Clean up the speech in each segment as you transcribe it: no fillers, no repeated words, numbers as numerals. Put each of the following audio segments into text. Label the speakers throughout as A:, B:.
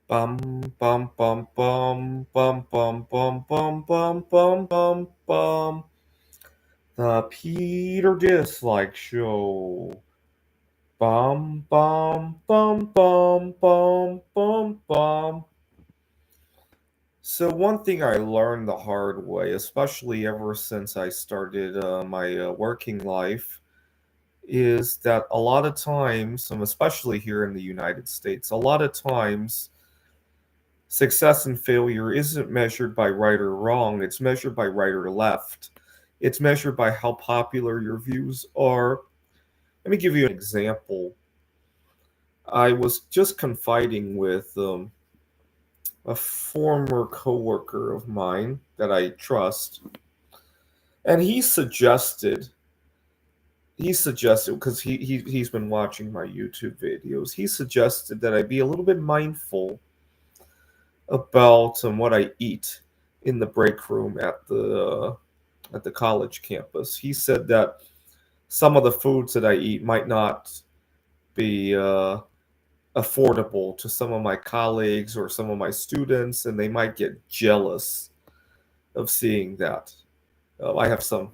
A: Bum bum bum bum bum bum bum bum bum bum bum bum. The Peter Dislike Show. Bum bum bum bum bum bum bum. So one thing I learned the hard way, especially ever since I started my working life, is that a lot of times, especially here in the United States, a lot of times success and failure isn't measured by right or wrong, it's measured by right or left. It's measured by how popular your views are. Let me give you an example. I was just confiding with a former coworker of mine that I trust, and he suggested because he's been watching my YouTube videos. He suggested that I be a little bit mindful about what I eat in the break room at the college campus. He said that some of the foods that I eat might not be affordable to some of my colleagues or some of my students, and they might get jealous of seeing that. I have some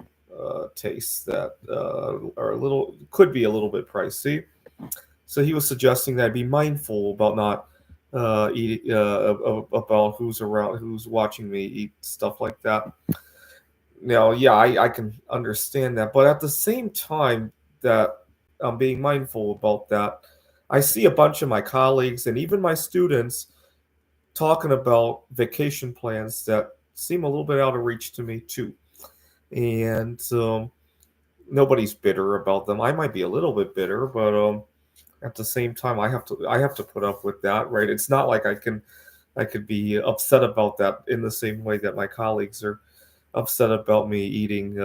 A: tastes that are a little could be a little bit pricey. So he was suggesting that I be mindful about not eating about who's around, who's watching me eat stuff like that. Now, yeah, I can understand that, but at the same time that I'm being mindful about that, I see a bunch of my colleagues and even my students talking about vacation plans that seem a little bit out of reach to me too. And nobody's bitter about them. I might be a little bit bitter, but at the same time, I have to put up with that, right? It's not like I could be upset about that in the same way that my colleagues are upset about me eating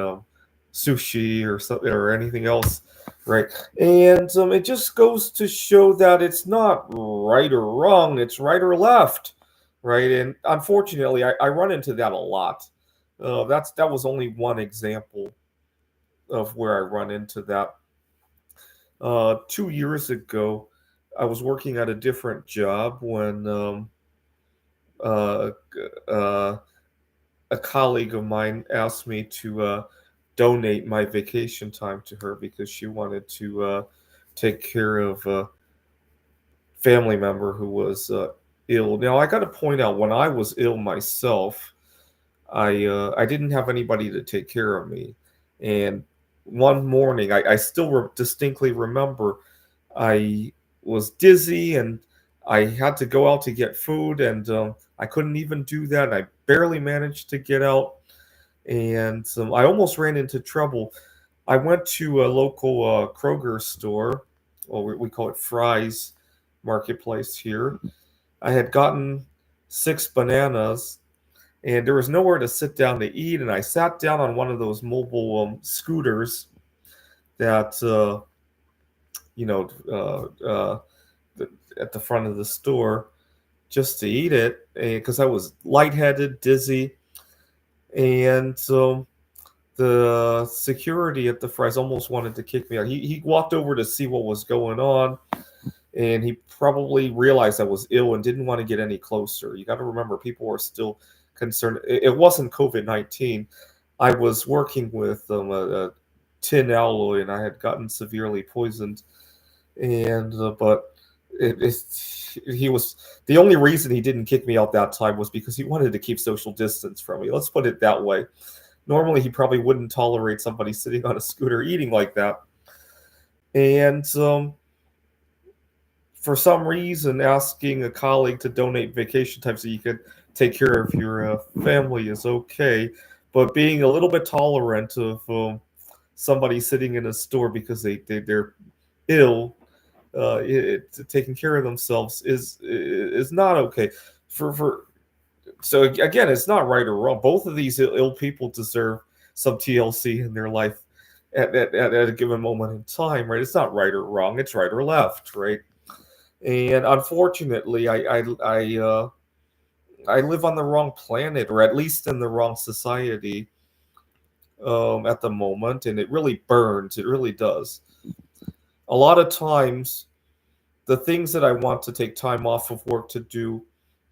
A: sushi or something or anything else, right? And it just goes to show that it's not right or wrong; it's right or left, right? And unfortunately, I run into that a lot. That was only one example of where I run into that. 2 years ago, I was working at a different job when uh, uh, a colleague of mine asked me to donate my vacation time to her because she wanted to take care of a family member who was ill. Now, I got to point out, when I was ill myself, I didn't have anybody to take care of me, and one morning I still distinctly remember I was dizzy and I had to go out to get food, and I couldn't even do that. I barely managed to get out, and I almost ran into trouble. I went to a local Kroger store, well, we call it Fry's Marketplace here. I had gotten 6 bananas, and there was nowhere to sit down to eat. And I sat down on one of those mobile scooters that you know at the front of the store just to eat it because I was lightheaded, dizzy, and so the security at the Fry's almost wanted to kick me out. He walked over to see what was going on, and he probably realized I was ill and didn't want to get any closer. You got to remember, people were still concerned. It wasn't COVID-19. I was working with a tin alloy, and I had gotten severely poisoned. And but he was the only reason he didn't kick me out that time was because he wanted to keep social distance from me. Let's put it that way. Normally, he probably wouldn't tolerate somebody sitting on a scooter eating like that. And for some reason, asking a colleague to donate vacation time so you could take care of your family is okay, but being a little bit tolerant of somebody sitting in a store because they're ill, taking care of themselves is not okay. For so again, it's not right or wrong. Both of these ill people deserve some TLC in their life at a given moment in time, right? It's not right or wrong. It's right or left, right? And unfortunately, I live on the wrong planet, or at least in the wrong society at the moment, and it really burns. It really does. A lot of times, the things that I want to take time off of work to do,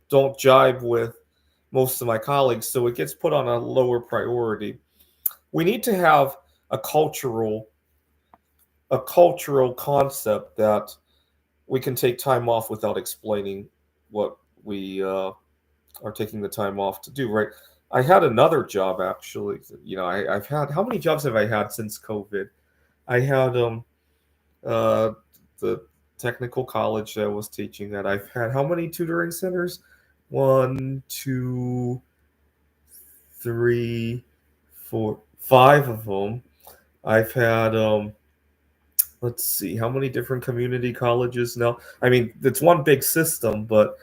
A: don't jibe with most of my colleagues, so it gets put on a lower priority. We need to have a cultural concept that we can take time off without explaining what we are taking the time off to do, right? I had another job actually. I've had, how many jobs have I had since COVID? I had uh the technical college that I was teaching at. I've had how many tutoring centers? One, two, three, four, five of them. I've had let's see, how many different community colleges now? I mean, it's one big system, but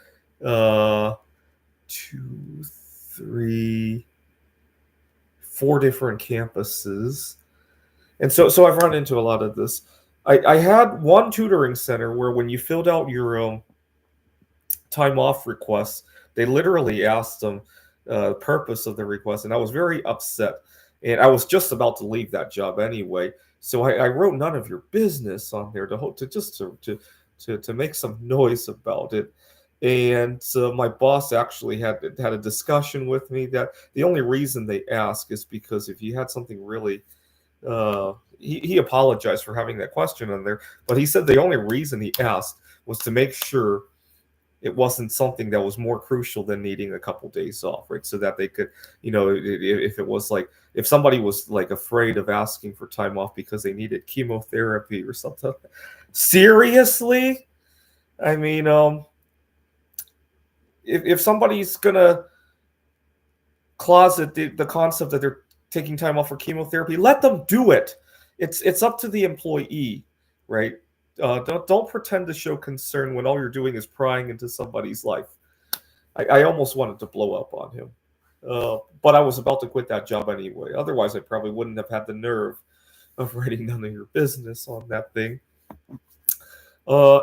A: uh two, three, four different campuses. And so I've run into a lot of this. I had one tutoring center where when you filled out your time off requests, they literally asked them purpose of the request, and I was very upset. And I was just about to leave that job anyway, so I wrote none of your business on there to just to make some noise about it. And so my boss actually had a discussion with me that the only reason they ask is because if you had something really he apologized for having that question on there, but he said the only reason he asked was to make sure it wasn't something that was more crucial than needing a couple days off, right? So that they could, if it was like, if somebody was like afraid of asking for time off because they needed chemotherapy or something. Seriously? I mean, if somebody's gonna closet the concept that they're taking time off for chemotherapy, let them do it. It's up to the employee, right? Don't pretend to show concern when all you're doing is prying into somebody's life. I almost wanted to blow up on him, but I was about to quit that job anyway. Otherwise, I probably wouldn't have had the nerve of writing none of your business on that thing.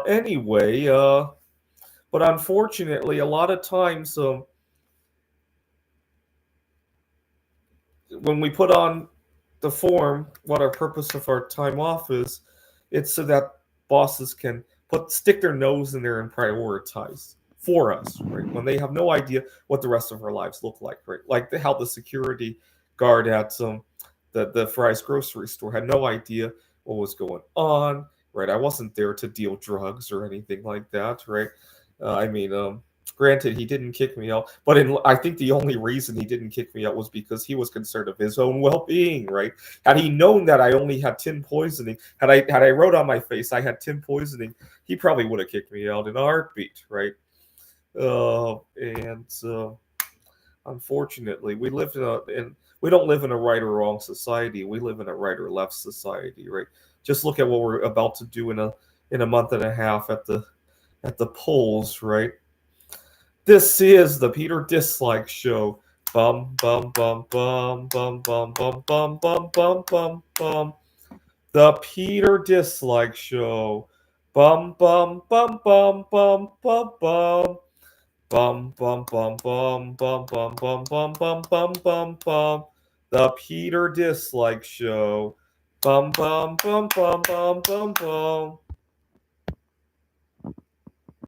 A: Anyway, but unfortunately, a lot of times, when we put on the form what our purpose of our time off is, it's so that bosses can stick their nose in there and prioritize for us, right? When they have no idea what the rest of our lives look like, right? Like how the security guard at the Fry's grocery store had no idea what was going on, right? I wasn't there to deal drugs or anything like that, right? I mean, granted, he didn't kick me out, but I think the only reason he didn't kick me out was because he was concerned of his own well-being, right? Had he known that I only had tin poisoning, had I wrote on my face I had tin poisoning, he probably would have kicked me out in a heartbeat, right? And unfortunately, we don't live in a right or wrong society. We live in a right or left society, right? Just look at what we're about to do in a month and a half at the polls, right? This is the Peter Dislike Show. Bum bum bum bum bum bum bum bum bum bum bum bum. The Peter Dislike Show. Bum bum bum bum bum bum bum. Bum bum bum bum bum bum bum bum bum bum bum bum. The Peter Dislike Show. Bum bum bum bum bum bum bum.